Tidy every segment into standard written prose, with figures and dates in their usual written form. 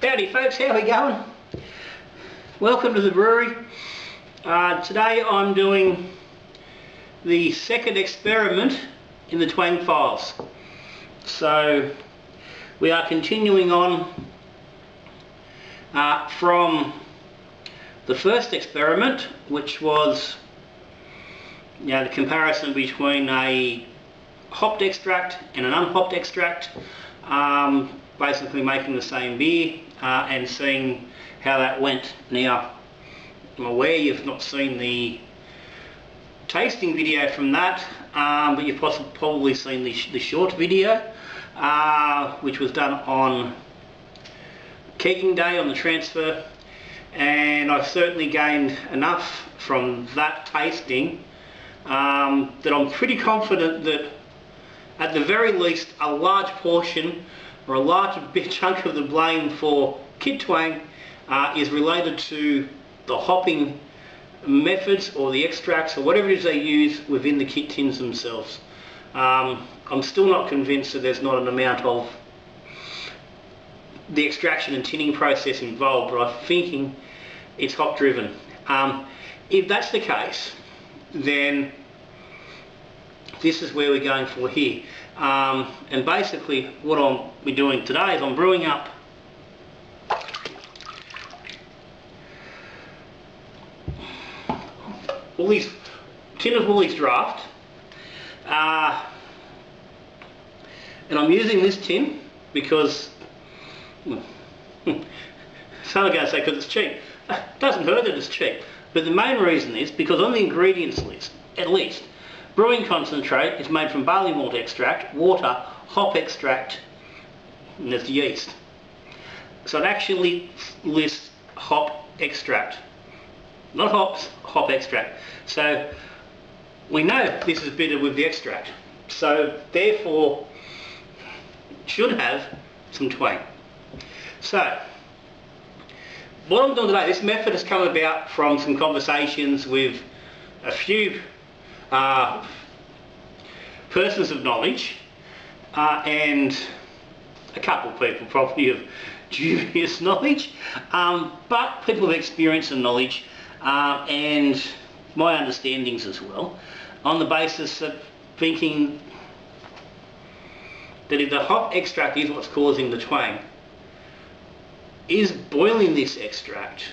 Howdy folks, how we going? Welcome to the brewery. Today I'm doing the second experiment in the Twang Files. So we are continuing on from the first experiment, which was the comparison between a hopped extract and an unhopped extract, basically making the same beer and seeing how that went. Now, I'm aware you've not seen the tasting video from that, but you've probably seen the short video, which was done on kegging day on the transfer, and I've certainly gained enough from that tasting that I'm pretty confident that at the very least a large portion or a large big chunk of the blame for Kid Twang is related to the hopping methods or the extracts or whatever it is they use within the kit tins themselves. I'm still not convinced that there's not an amount of the extraction and tinning process involved, but I'm thinking it's hop driven. If that's the case, then this is where we're going for here. And basically what I'll be doing today is I'm brewing up tin of Woolies Draft, and I'm using this tin because some are going to say because it's cheap. It doesn't hurt that it's cheap, but the main reason is because on the ingredients list, at least, brewing concentrate is made from barley malt extract, water, hop extract, and there's yeast. So it actually lists hop extract, not hops, hop extract. So we know this is bitter with the extract, so therefore it should have some twang. So what I'm doing today, this method has come about from some conversations with a few persons of knowledge and a couple of people probably of dubious knowledge, but people of experience and knowledge, and my understandings as well, on the basis of thinking that if the hop extract is what's causing the twang, is boiling this extract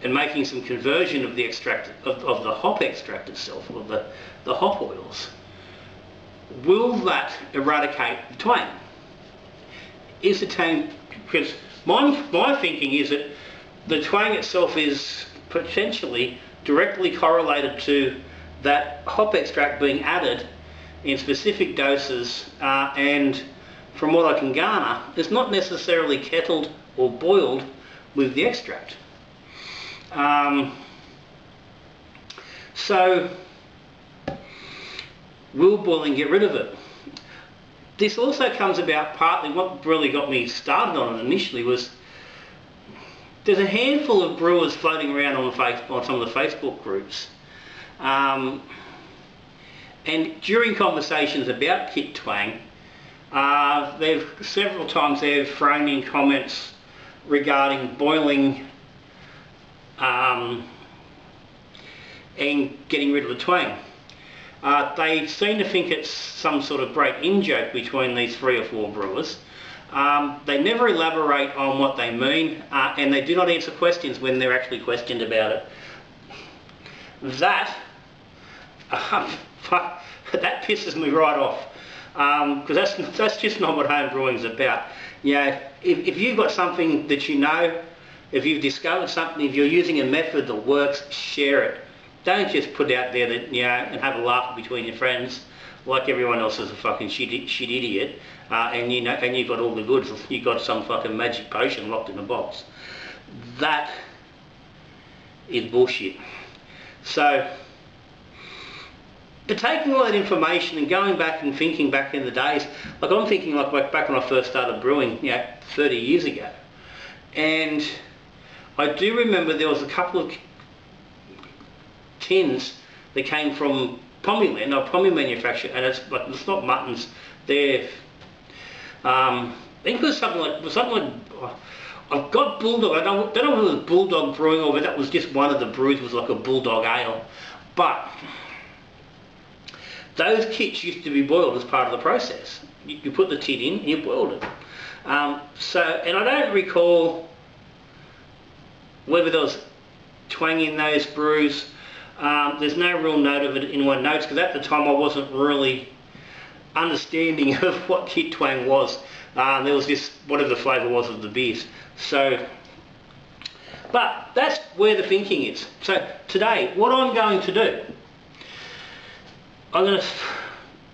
and making some conversion of the extract of the hop extract itself, or the hop oils, will that eradicate the twang? Is the twang, because my thinking is that the twang itself is potentially directly correlated to that hop extract being added in specific doses, and from what I can garner, it's not necessarily kettled or boiled with the extract. So will boiling get rid of it? This also comes about partly, what really got me started on it initially was there's a handful of brewers floating around on some of the Facebook groups, and during conversations about Kit Twang, several times they've thrown in comments regarding boiling and getting rid of the twang. They seem to think it's some sort of great in-joke between these 3 or 4 brewers. They never elaborate on what they mean, and they do not answer questions when they're actually questioned about it. That pisses me right off, because that's just not what home brewing is about. If you've got something that you know, if you've discovered something, if you're using a method that works, share it. Don't just put it out there that and have a laugh between your friends like everyone else is a fucking shit idiot, and you've got all the goods. You've got some fucking magic potion locked in a box. That is bullshit. So, but taking all that information and going back and thinking back in the days, like I'm thinking like back when I first started brewing, 30 years ago, and I do remember there was a couple of tins that came from Pommyland, Pommy manufacturer, and it's not muttons, they're think it was something like I've got Bulldog. I don't know if it was Bulldog Brewing or whether that was just one of the brews was like a Bulldog Ale. But those kits used to be boiled as part of the process. You put the tin in and you boiled it. And I don't recall whether there was twang in those brews. There's no real note of it in my notes because at the time I wasn't really understanding of what kit twang was. There was just whatever the flavour was of the beers. So, but that's where the thinking is. So today, what I'm going to do, I'm going to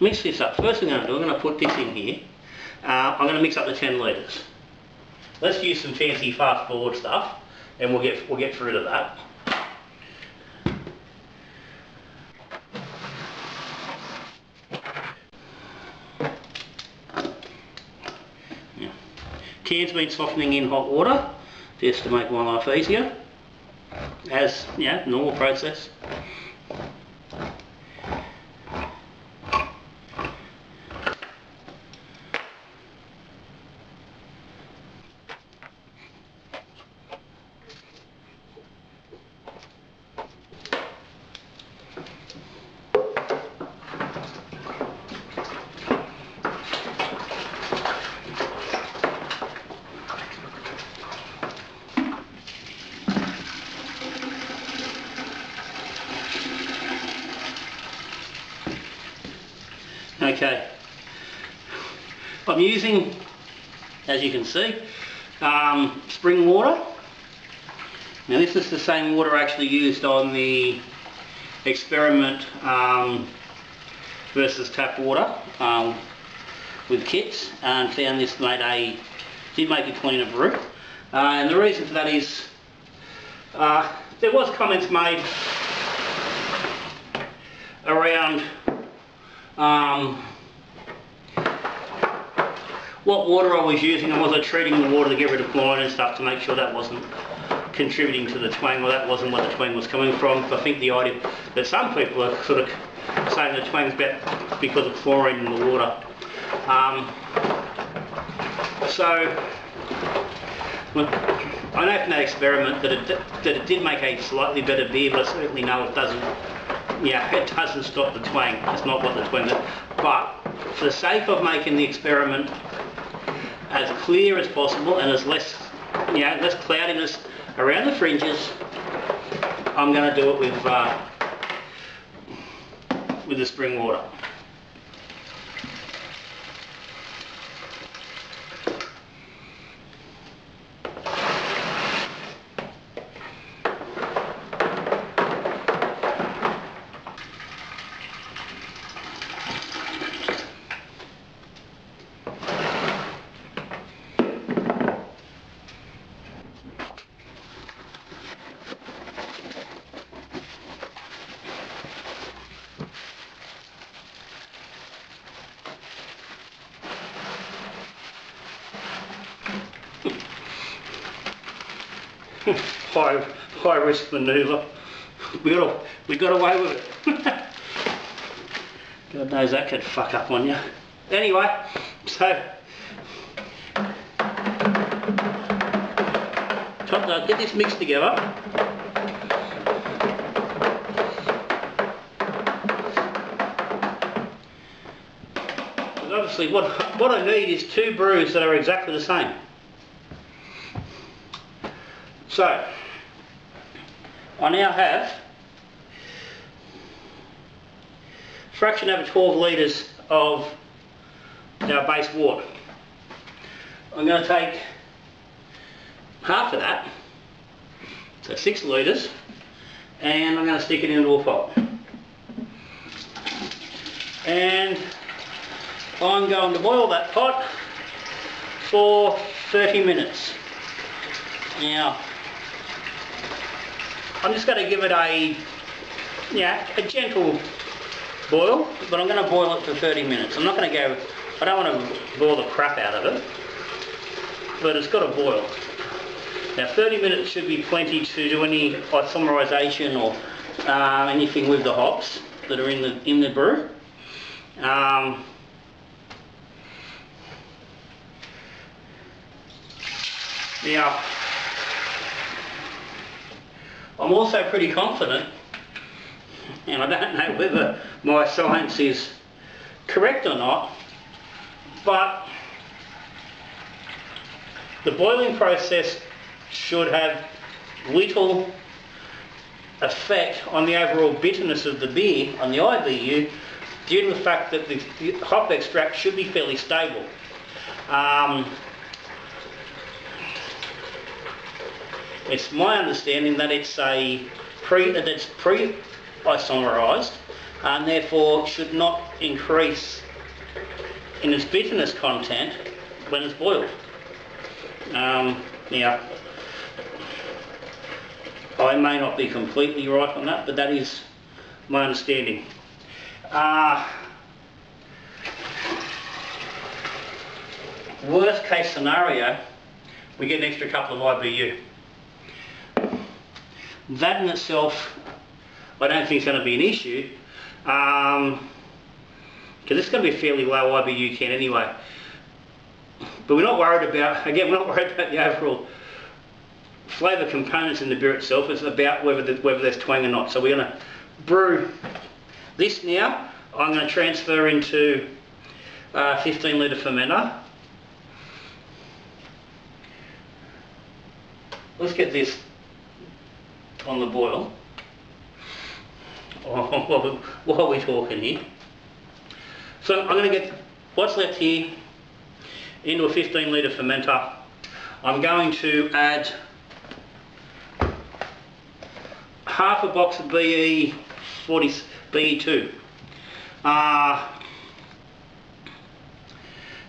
mix this up. First thing I'm going to do, I'm going to put this in here. I'm going to mix up the 10 litres. Let's use some fancy fast forward stuff, and we'll get through to that. Can's been softening in hot water just to make my life easier, as normal process. Okay, I'm using, as you can see, spring water. Now this is the same water I actually used on the experiment versus tap water with kits, and found this did make a cleaner brew. And the reason for that is there was comments made around what water I was using, and was I treating the water to get rid of chlorine and stuff to make sure that wasn't contributing to the twang, or that wasn't where the twang was coming from. I think the idea that some people are sort of saying the twang's better because of chlorine in the water. So I know from that experiment that it did make a slightly better beer, but I certainly know it doesn't. Yeah, it doesn't stop the twang. It's not what the twang is. But for the sake of making the experiment as clear as possible and as less cloudiness around the fringes, I'm going to do it with the spring water. high risk manoeuvre. We got away with it. God knows that could fuck up on you. Anyway, so get this mixed together. Because obviously what I need is 2 brews that are exactly the same. So I now have a fraction over 12 litres of our base water. I'm going to take half of that, so 6 litres, and I'm going to stick it into a pot. And I'm going to boil that pot for 30 minutes. Now, I'm just going to give it a gentle boil, but I'm going to boil it for 30 minutes. I'm not going to go, I don't want to boil the crap out of it, but it's got to boil. Now 30 minutes should be plenty to do any isomerization or anything with the hops that are in the brew. Now, I'm also pretty confident, and I don't know whether my science is correct or not, but the boiling process should have little effect on the overall bitterness of the beer, on the IBU, due to the fact that the hop extract should be fairly stable. It's my understanding that it's pre-isomerized and therefore should not increase in its bitterness content when it's boiled. Now, I may not be completely right on that, but that is my understanding. Worst case scenario, we get an extra couple of IBU. That in itself, I don't think is going to be an issue, because it's going to be a fairly low IBU can anyway. But we're not worried about, again, we're not worried about the overall flavour components in the beer itself. It's about whether there's twang or not. So we're going to brew this now. I'm going to transfer into 15 litre fermenter. Let's get this on the boil. What are we talking here? So I'm going to get what's left here into a 15 litre fermenter. I'm going to add half a box of BE2.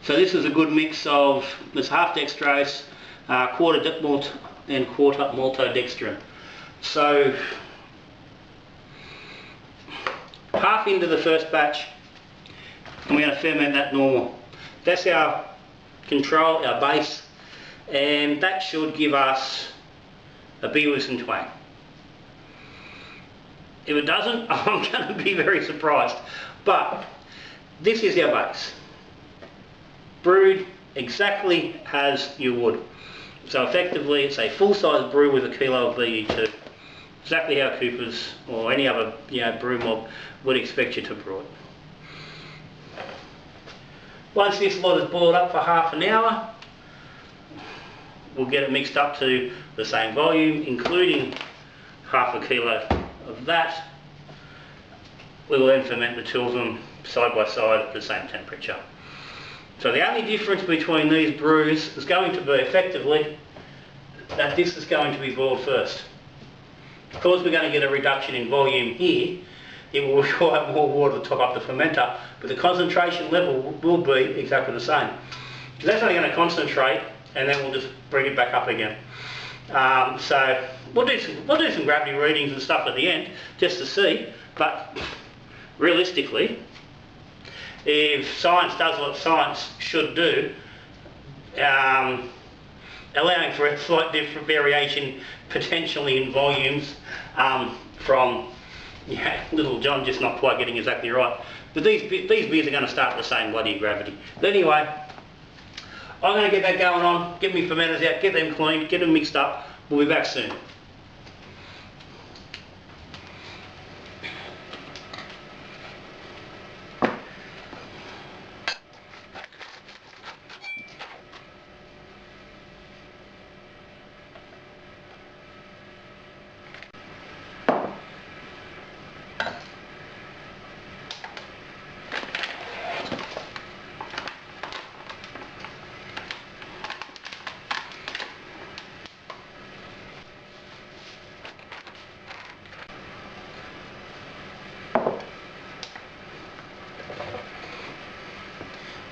So this is a good mix of, there's half dextrose, quarter dip malt and quarter maltodextrin. So half into the first batch, and we're going to ferment that normal. That's our control, our base, and that should give us a beer with some twang. If it doesn't, I'm going to be very surprised. But this is our base, brewed exactly as you would. So effectively it's a full-size brew with a kilo of BE2. Exactly how Cooper's or any other brew mob would expect you to brew it. Once this lot is boiled up for half an hour, we'll get it mixed up to the same volume, including half a kilo of that. We will then ferment the two of them side by side at the same temperature. So the only difference between these brews is going to be effectively that this is going to be boiled first. Because we're going to get a reduction in volume here, it will require more water to top up the fermenter, but the concentration level will be exactly the same. So that's only going to concentrate, and then we'll just bring it back up again. So we'll do some gravity readings and stuff at the end just to see, but realistically, if science does what science should do, allowing for a slight different variation potentially in volumes from Little John just not quite getting exactly right. But these beers are going to start the same bloody gravity. But anyway, I'm going to get that going on, get my fermenters out, get them cleaned, get them mixed up. We'll be back soon.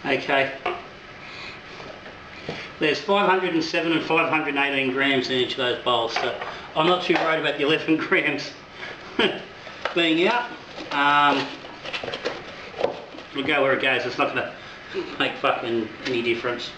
Okay, there's 507 and 518 grams in each of those bowls, so I'm not too worried about the 11 grams being out. We'll go where it goes, it's not going to make fucking any difference.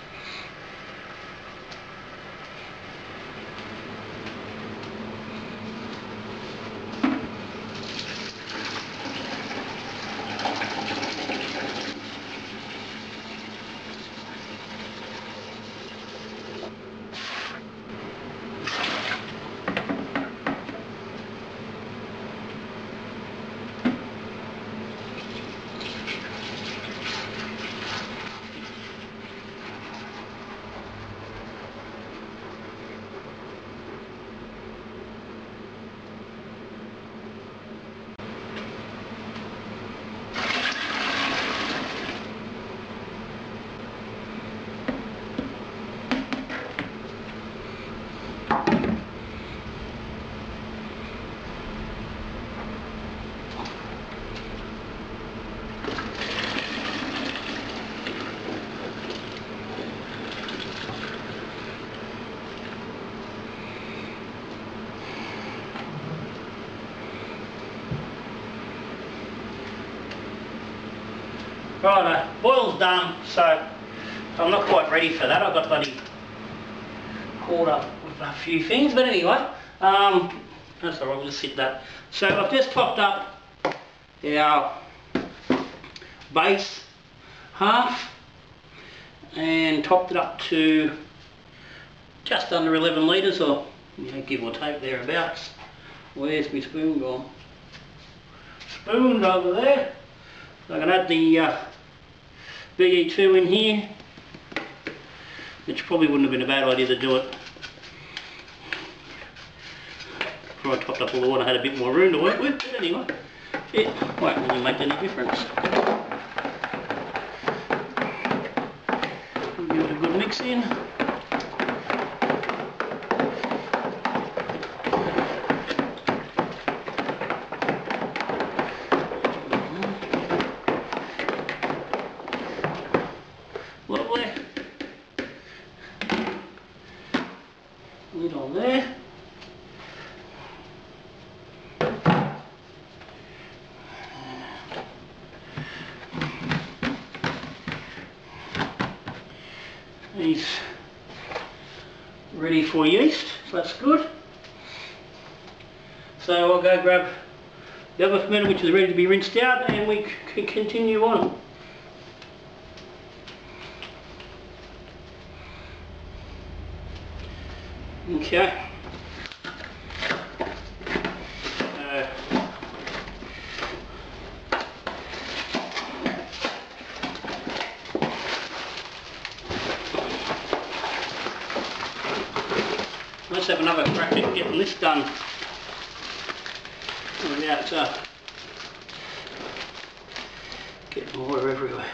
Righto, boil's done, so I'm not quite ready for that. I've got bloody caught up with a few things, but anyway, that's alright, we'll just sit that. So I've just topped up our base half and topped it up to just under 11 litres, or give or take thereabouts. Where's my spoon gone? Spoon's over there. So I can add the BE2 in here, which probably wouldn't have been a bad idea to do it before I topped up all the water. I had a bit more room to work with, but anyway, it won't really make any difference. Give it a good mix in. Lovely. Lid on there. He's ready for yeast, so that's good. So I'll go grab the other fermenter, which is ready to be rinsed out, and we can continue on. Okay. Let's have another crack at getting this done without getting water everywhere.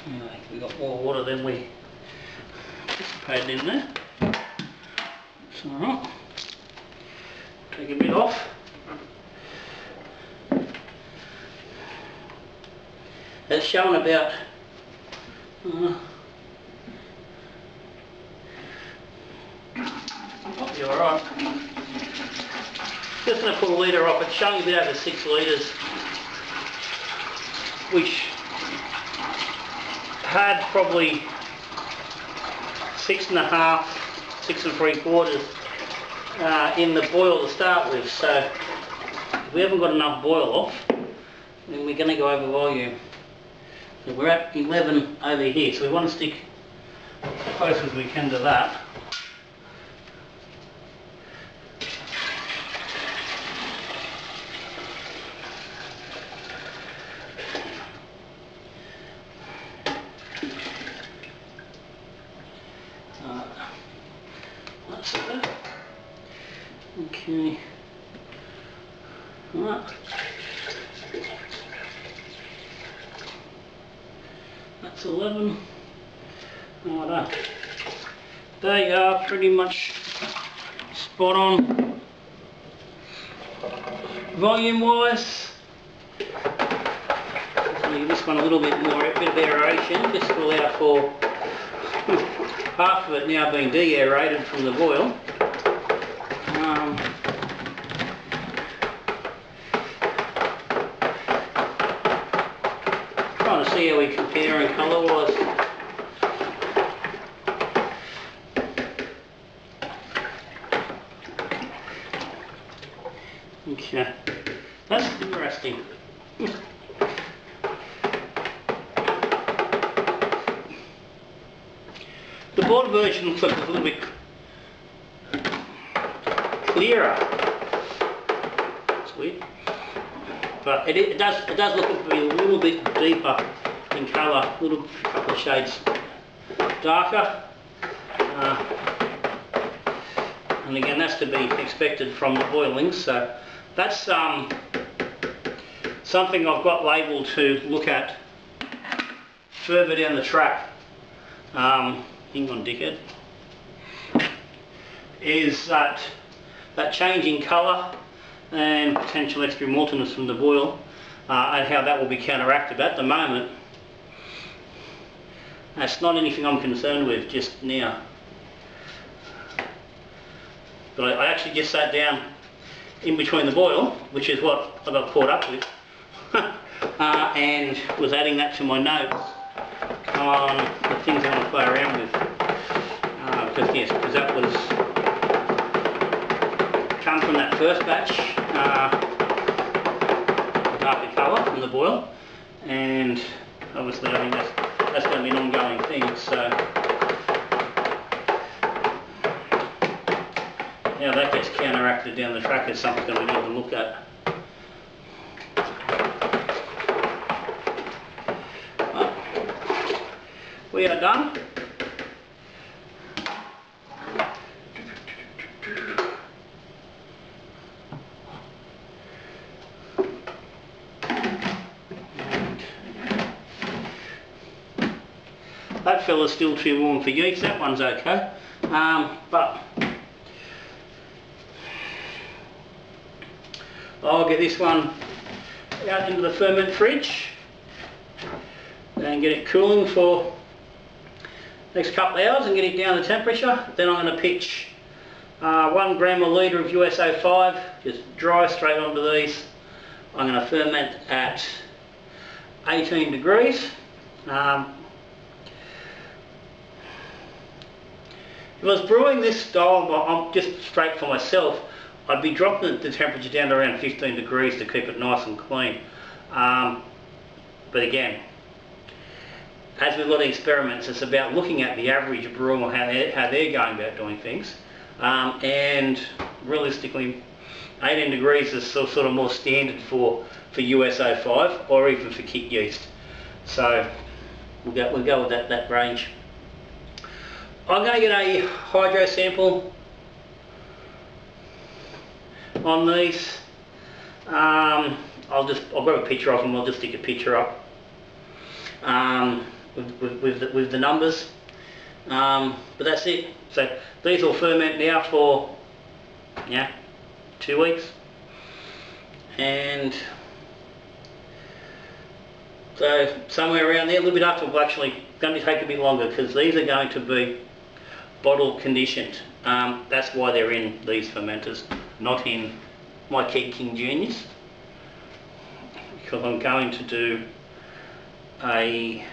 Anyway, we got more water than we anticipated in there. It's alright. Take a bit off. It's showing about might be alright. Just going to put a litre off. It's showing about over 6 litres, which had probably 6.5, 6 3/4 in the boil to start with. So if we haven't got enough boil off, then we're going to go over volume. So we're at 11 over here, so we want to stick as close as we can to that. That's it. Okay. Right. That's 11. Righto. They are pretty much spot on volume wise. Give this one a little bit more, a bit of aeration, just to allow for half of it now being de-aerated from the boil. Trying to see how we compare in colour wise. Okay, that's interesting. The board version looks like it's a little bit clearer. It's weird, but it does look to be a little bit deeper in colour, a little couple of shades darker. And again, that's to be expected from the boiling. So that's something I've got labelled to look at further down the track. hang on dickhead, is that change in colour and potential extra maltiness from the boil, and how that will be counteracted. But at the moment, that's not anything I'm concerned with just now. But I actually just sat down in between the boil, which is what I got caught up with, and was adding that to my notes on the things I want to play around with. Because that was come from that first batch, darker colour from the boil, and obviously I think that's going to be an ongoing thing. So how that gets counteracted down the track is something that we need to look at. Well, we are done. That fella's still too warm for yeast. That one's okay, but I'll get this one out into the ferment fridge and get it cooling for the next couple of hours and get it down to temperature. Then I'm going to pitch 1 gram a litre of US-05, just dry straight onto these. I'm going to ferment at 18 degrees. If I was brewing this style, I'm just straight for myself, I'd be dropping the temperature down to around 15 degrees to keep it nice and clean. But again, as with a lot of experiments, it's about looking at the average brewer and how they're going about doing things. And realistically, 18 degrees is sort of more standard for US-05 or even for kit yeast. So we'll go with that range. I'm going to get a hydro sample on these. I'll grab a picture of them. I'll just stick a picture up with the numbers. But that's it. So these will ferment now for 2 weeks, and so somewhere around there, a little bit after, will actually going to take a bit longer because these are going to be bottle conditioned. That's why they're in these fermenters, not in my Keg King Juniors, because I'm going to do a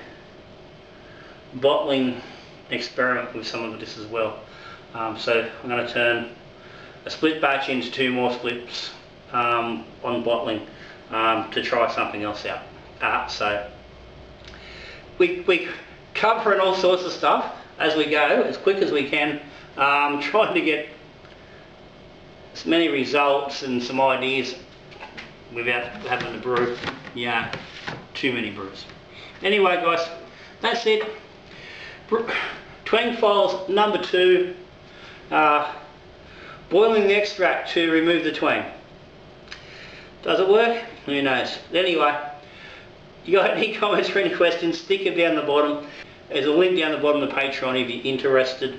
bottling experiment with some of this as well. So I'm going to turn a split batch into 2 more splits on bottling to try something else out. So we covering all sorts of stuff as we go, as quick as we can, trying to get as many results and some ideas without having to brew too many brews. Anyway guys, that's it. Twang Files number 2, boiling the extract to remove the twang. Does it work? Who knows. Anyway, you got any comments or any questions, stick them down the bottom. There's a link down the bottom of Patreon if you're interested.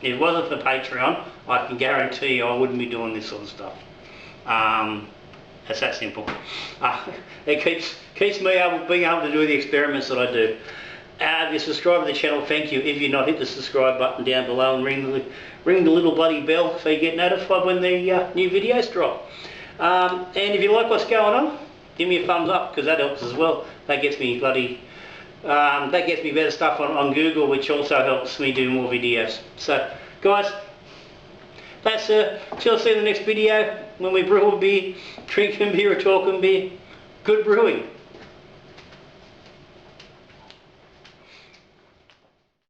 If it wasn't for Patreon, I can guarantee you I wouldn't be doing this sort of stuff. It's that simple. It keeps me being able to do the experiments that I do. If you subscribe to the channel, thank you. If you're not, hit the subscribe button down below and ring the little bloody bell so you get notified when the new videos drop. And if you like what's going on, give me a thumbs up, because that helps as well. That gets me better stuff on Google, which also helps me do more videos. So guys, that's till see you in the next video when we brew a beer, drinking beer or talking beer. Good brewing.